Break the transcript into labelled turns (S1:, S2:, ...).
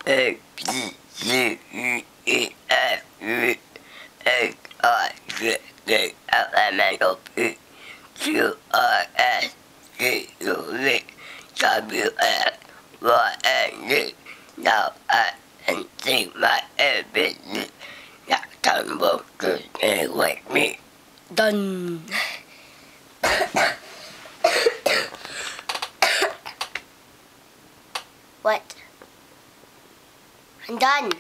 S1: A B C D E F G H I J K L M N O P Q R S T U V W X Y and Z. Now I can see my ABC. Now time will to stay with me.
S2: Done.
S3: What? I'm done.